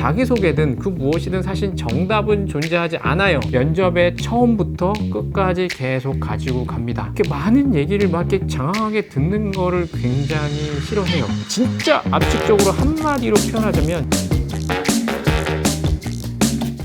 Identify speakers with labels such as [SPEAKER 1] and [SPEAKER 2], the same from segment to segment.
[SPEAKER 1] 자기소개든 그 무엇이든 사실 정답은 존재하지 않아요. 면접에 처음부터 끝까지 계속 가지고 갑니다. 이렇게 많은 얘기를 막 이렇게 장황하게 듣는 거를 굉장히 싫어해요. 진짜 압축적으로 한마디로 표현하자면,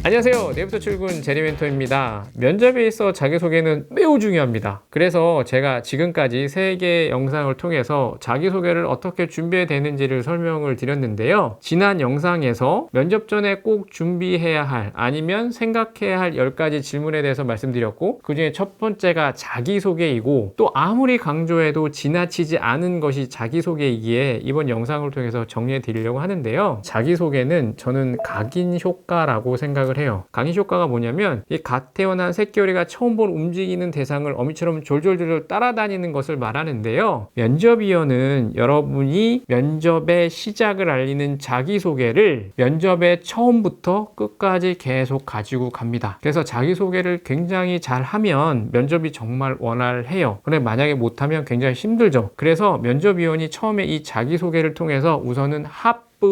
[SPEAKER 1] 안녕하세요. 내일부터 출근 제리멘토입니다. 면접에 있어 자기소개는 매우 중요합니다. 그래서 제가 지금까지 3개의 영상을 통해서 자기소개를 어떻게 준비해야 되는지를 설명을 드렸는데요. 지난 영상에서 면접 전에 꼭 준비해야 할, 아니면 생각해야 할 10가지 질문에 대해서 말씀드렸고, 그 중에 첫 번째가 자기소개이고, 또 아무리 강조해도 지나치지 않은 것이 자기소개이기에 이번 영상을 통해서 정리해 드리려고 하는데요. 자기소개는 저는 각인 효과라고 생각을 해요. 각인 효과가 뭐냐면, 이 갓 태어난 새끼어리가 처음 본 움직이는 대상을 어미처럼 졸졸졸 따라다니는 것을 말하는데요. 면접위원은 여러분이 면접의 시작을 알리는 자기소개를 면접의 처음부터 끝까지 계속 가지고 갑니다. 그래서 자기소개를 굉장히 잘 하면 면접이 정말 원활해요. 그런데 만약에 못하면 굉장히 힘들죠. 그래서 면접위원이 처음에 이 자기소개를 통해서 우선은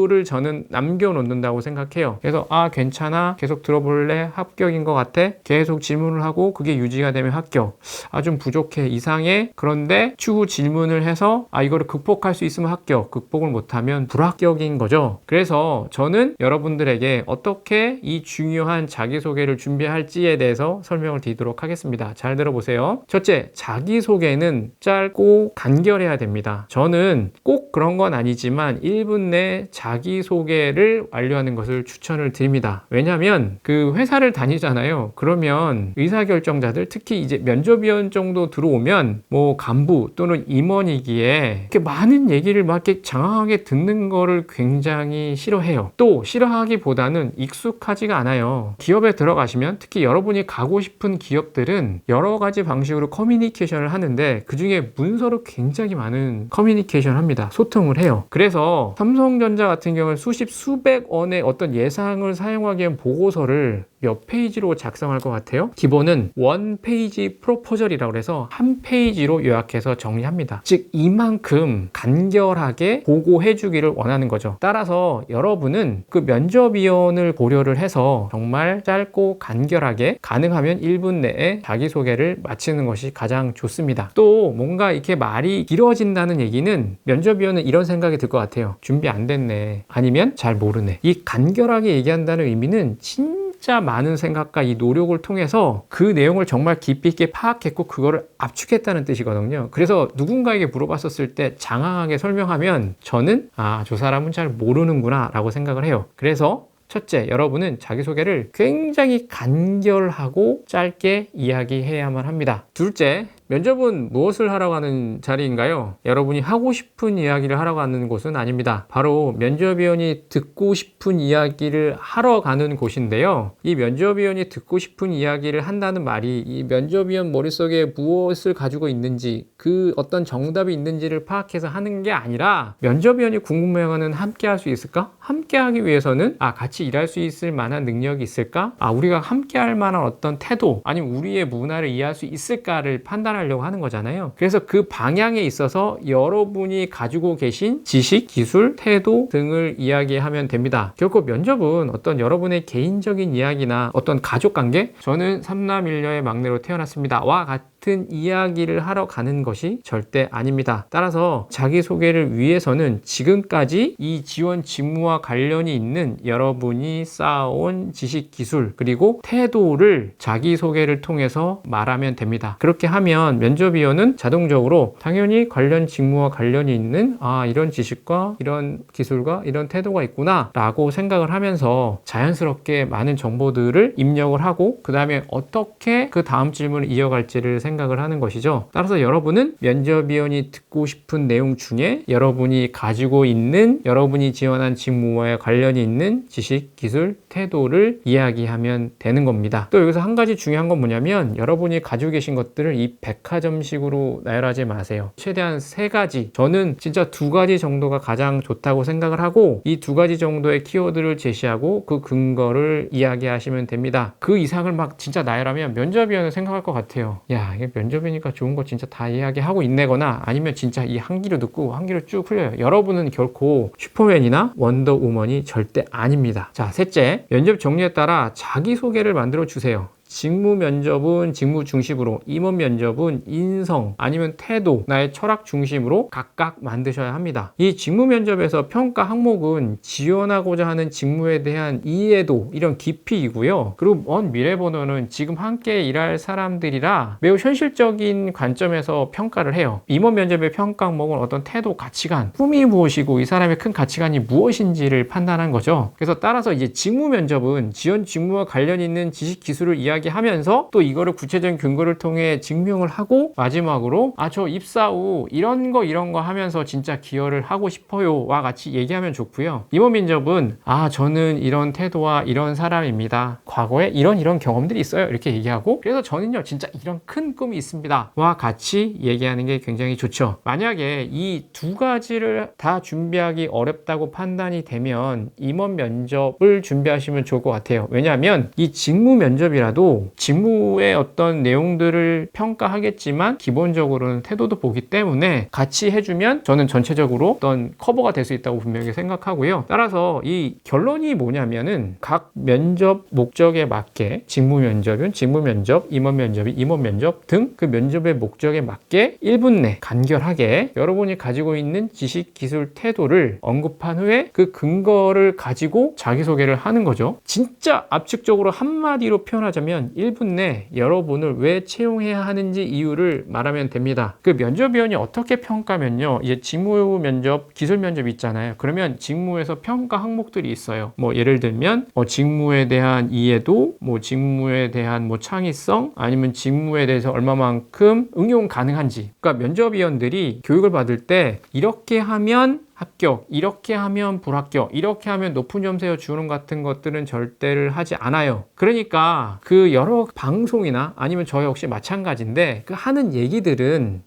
[SPEAKER 1] 를 저는 남겨놓는다고 생각해요. 그래서 괜찮아, 계속 들어볼래, 합격인 것 같아, 계속 질문을 하고 그게 유지가 되면 합격, 좀 부족해, 이상해, 그런데 추후 질문을 해서 이거를 극복할 수 있으면 합격, 극복을 못하면 불합격인 거죠. 그래서 저는 여러분들에게 어떻게 이 중요한 자기소개를 준비할지에 대해서 설명을 드리도록 하겠습니다. 잘 들어보세요. 첫째, 자기소개는 짧고 간결해야 됩니다. 저는 꼭 그런 건 아니지만 1분 내 자기소개를 완료하는 것을 추천을 드립니다. 왜냐하면 그 회사를 다니잖아요. 그러면 의사결정자들, 특히 이제 면접위원 정도 들어오면 뭐 간부 또는 임원이기에 이렇게 많은 얘기를 막 이렇게 장황하게 듣는 거를 굉장히 싫어해요. 또 싫어하기보다는 익숙하지가 않아요. 기업에 들어가시면, 특히 여러분이 가고 싶은 기업들은 여러 가지 방식으로 커뮤니케이션을 하는데 그중에 문서로 굉장히 많은 커뮤니케이션을 합니다. 소통을 해요. 그래서 삼성전자 같은 경우는 수백 원의 어떤 예상을 사용하기 위한 보고서를 몇 페이지로 작성할 것 같아요? 기본은 1페이지 프로포절이라고 해서 한 페이지로 요약해서 정리합니다. 즉 이만큼 간결하게 보고해 주기를 원하는 거죠. 따라서 여러분은 그 면접위원을 고려를 해서 정말 짧고 간결하게, 가능하면 1분 내에 자기소개를 마치는 것이 가장 좋습니다. 또 뭔가 이렇게 말이 길어진다는 얘기는 면접위원은 이런 생각이 들 것 같아요. 준비 안 됐네, 아니면 잘 모르네. 이 간결하게 얘기한다는 의미는 진짜 많은 생각과 이 노력을 통해서 그 내용을 정말 깊이 있게 파악했고 그거를 압축했다는 뜻이거든요. 그래서 누군가에게 물어봤었을 때 장황하게 설명하면 저는 저 사람은 잘 모르는구나 라고 생각을 해요. 그래서 첫째, 여러분은 자기소개를 굉장히 간결하고 짧게 이야기해야만 합니다. 둘째, 면접은 무엇을 하러 가는 자리인가요? 여러분이 하고 싶은 이야기를 하러 가는 곳은 아닙니다. 바로 면접위원이 듣고 싶은 이야기를 하러 가는 곳인데요. 이 면접위원이 듣고 싶은 이야기를 한다는 말이 이 면접위원 머릿속에 무엇을 가지고 있는지, 그 어떤 정답이 있는지를 파악해서 하는 게 아니라, 면접위원이 궁금해하는 함께 할 수 있을까? 함께 하기 위해서는 같이 일할 수 있을 만한 능력이 있을까? 우리가 함께 할 만한 어떤 태도, 아니면 우리의 문화를 이해할 수 있을까를 판단하려고 하는 거잖아요. 그래서 그 방향에 있어서 여러분이 가지고 계신 지식, 기술, 태도 등을 이야기하면 됩니다. 결코 면접은 어떤 여러분의 개인적인 이야기나 어떤 가족관계, 저는 3남 1녀의 막내로 태어났습니다 와 같은 이야기를 하러 가는 것이 절대 아닙니다. 따라서 자기소개를 위해서는 지금까지 이 지원 직무와 관련이 있는 여러분이 쌓아온 지식, 기술, 그리고 태도를 자기소개를 통해서 말하면 됩니다. 그렇게 하면 면접위원은 자동적으로 당연히 관련 직무와 관련이 있는 이런 지식과 이런 기술과 이런 태도가 있구나 라고 생각을 하면서 자연스럽게 많은 정보들을 입력을 하고, 그 다음에 어떻게 그 다음 질문을 이어갈지를 생각을 하는 것이죠. 따라서 여러분은 면접위원이 듣고 싶은 내용 중에 여러분이 가지고 있는, 여러분이 지원한 직무와 관련이 있는 지식, 기술, 태도를 이야기하면 되는 겁니다. 또 여기서 한 가지 중요한 건 뭐냐면, 여러분이 가지고 계신 것들을 이 백화점식으로 나열하지 마세요. 최대한 3가지, 저는 진짜 2가지 정도가 가장 좋다고 생각을 하고 이 2가지 정도의 키워드를 제시하고 그 근거를 이야기하시면 됩니다. 그 이상을 막 진짜 나열하면 면접위원은 생각할 것 같아요. 야, 이게 면접이니까 좋은 거 진짜 다 이야기하고 있네거나, 아니면 진짜 이 한 귀로 듣고 한 귀로 쭉 흘려요. 여러분은 결코 슈퍼맨이나 원더우먼이 절대 아닙니다. 자, 셋째, 면접 종류에 따라 자기소개를 만들어 주세요. 직무 면접은 직무 중심으로, 임원 면접은 인성 아니면 태도, 나의 철학 중심으로 각각 만드셔야 합니다. 이 직무 면접에서 평가 항목은 지원하고자 하는 직무에 대한 이해도, 이런 깊이이고요. 그리고 먼 미래 번호는 지금 함께 일할 사람들이라 매우 현실적인 관점에서 평가를 해요. 임원 면접의 평가 항목은 어떤 태도, 가치관, 꿈이 무엇이고 이 사람의 큰 가치관이 무엇인지를 판단한 거죠. 그래서 따라서 이제 직무 면접은 지원 직무와 관련 있는 지식 기술을 하면서 또 이거를 구체적인 근거를 통해 증명을 하고, 마지막으로 저 입사 후 이런 거 하면서 진짜 기여를 하고 싶어요 와 같이 얘기하면 좋고요. 임원 면접은 저는 이런 태도와 이런 사람입니다. 과거에 이런 경험들이 있어요. 이렇게 얘기하고, 그래서 저는요 진짜 이런 큰 꿈이 있습니다 와 같이 얘기하는 게 굉장히 좋죠. 만약에 이 2가지를 다 준비하기 어렵다고 판단이 되면 임원 면접을 준비하시면 좋을 것 같아요. 왜냐하면 이 직무 면접이라도 직무의 어떤 내용들을 평가하겠지만 기본적으로는 태도도 보기 때문에 같이 해주면 저는 전체적으로 어떤 커버가 될 수 있다고 분명히 생각하고요. 따라서 이 결론이 뭐냐면은 각 면접 목적에 맞게, 직무 면접은 직무 면접, 임원 면접이 임원 면접 등 그 면접의 목적에 맞게 1분 내 간결하게 여러분이 가지고 있는 지식, 기술, 태도를 언급한 후에 그 근거를 가지고 자기소개를 하는 거죠. 진짜 압축적으로 한마디로 표현하자면 1분 내 여러분을 왜 채용해야 하는지 이유를 말하면 됩니다. 그 면접위원이 어떻게 평가면요, 이제 직무 면접, 기술 면접 있잖아요. 그러면 직무에서 평가 항목들이 있어요. 예를 들면 직무에 대한 이해도, 직무에 대한 창의성, 아니면 직무에 대해서 얼마만큼 응용 가능한지. 그러니까 면접위원들이 교육을 받을 때 이렇게 하면 합격, 이렇게 하면 불합격, 이렇게 하면 높은 점수여 주는 같은 것들은 절대를 하지 않아요. 그러니까 그 여러 방송이나 아니면 저 역시 마찬가지인데, 그 하는 얘기들은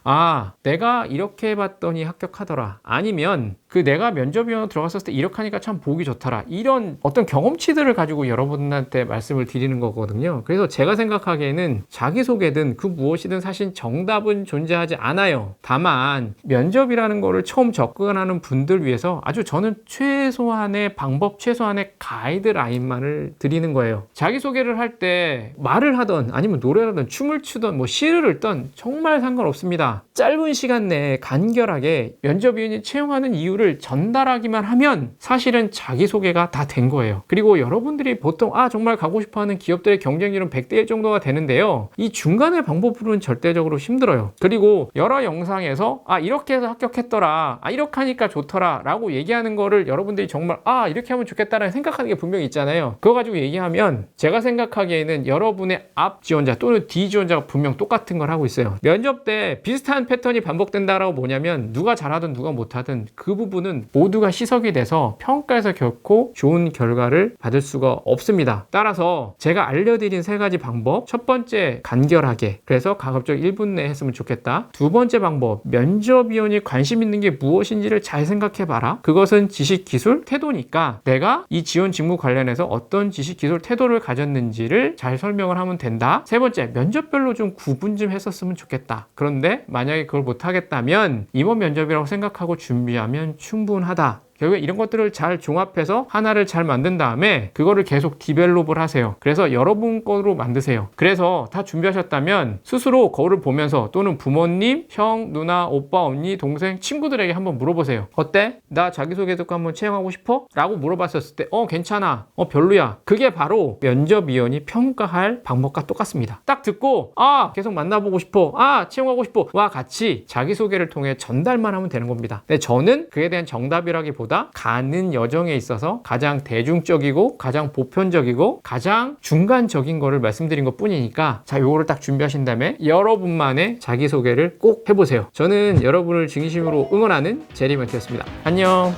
[SPEAKER 1] 내가 이렇게 해봤더니 합격하더라, 아니면 그 내가 면접위원으로 들어갔을 때 이렇게 하니까 참 보기 좋더라, 이런 어떤 경험치들을 가지고 여러분한테 말씀을 드리는 거거든요. 그래서 제가 생각하기에는 자기소개든 그 무엇이든 사실 정답은 존재하지 않아요. 다만 면접이라는 거를 처음 접근하는 분들 위해서 아주 저는 최소한의 방법, 최소한의 가이드라인만을 드리는 거예요. 자기소개를 할 때 말을 하던 아니면 노래를 하던 춤을 추던 시를 읽던 정말 상관없습니다. 짧은 시간 내에 간결하게 면접위원이 채용하는 이유를 전달하기만 하면 사실은 자기소개가 다 된 거예요. 그리고 여러분들이 보통 정말 가고 싶어하는 기업들의 경쟁률은 100대 1 정도가 되는데요, 이 중간의 방법으로는 절대적으로 힘들어요. 그리고 여러 영상에서 이렇게 해서 합격했더라, 이렇게 하니까 좋더라 라고 얘기하는 거를 여러분들이 정말 이렇게 하면 좋겠다라는 생각하는 게 분명히 있잖아요. 그거 가지고 얘기하면 제가 생각하기에는 여러분의 앞 지원자 또는 뒤 지원자가 분명 똑같은 걸 하고 있어요. 면접 때 비슷한 패턴이 반복된다라고 뭐냐면, 누가 잘하든 누가 못하든 그 부분은 모두가 시석이 돼서 평가에서 결코 좋은 결과를 받을 수가 없습니다. 따라서 제가 알려드린 3가지 방법, 첫 번째 간결하게, 그래서 가급적 1분 내에 했으면 좋겠다. 두 번째 방법, 면접위원이 관심 있는 게 무엇인지를 잘 생각해봐라. 그것은 지식, 기술, 태도니까 내가 이 지원 직무 관련해서 어떤 지식, 기술, 태도를 가졌는지를 잘 설명을 하면 된다. 세 번째, 면접별로 좀 구분 좀 했었으면 좋겠다. 그런데 만약에 그걸 못하겠다면 임원 면접이라고 생각하고 준비하면 충분하다. 결국에 이런 것들을 잘 종합해서 하나를 잘 만든 다음에 그거를 계속 디벨롭을 하세요. 그래서 여러분 거로 만드세요. 그래서 다 준비하셨다면 스스로 거울을 보면서, 또는 부모님, 형, 누나, 오빠, 언니, 동생, 친구들에게 한번 물어보세요. 어때? 나 자기소개 듣고 한번 채용하고 싶어? 라고 물어봤었을 때 괜찮아, 별로야. 그게 바로 면접위원이 평가할 방법과 똑같습니다. 딱 듣고 계속 만나보고 싶어, 채용하고 싶어 와 같이 자기소개를 통해 전달만 하면 되는 겁니다. 근데 저는 그에 대한 정답이라기보다 가는 여정에 있어서 가장 대중적이고 가장 보편적이고 가장 중간적인 거를 말씀드린 것 뿐이니까, 요거를 딱 준비하신 다음에 여러분만의 자기소개를 꼭 해보세요. 저는 여러분을 진심으로 응원하는 제리 멘토였습니다. 안녕.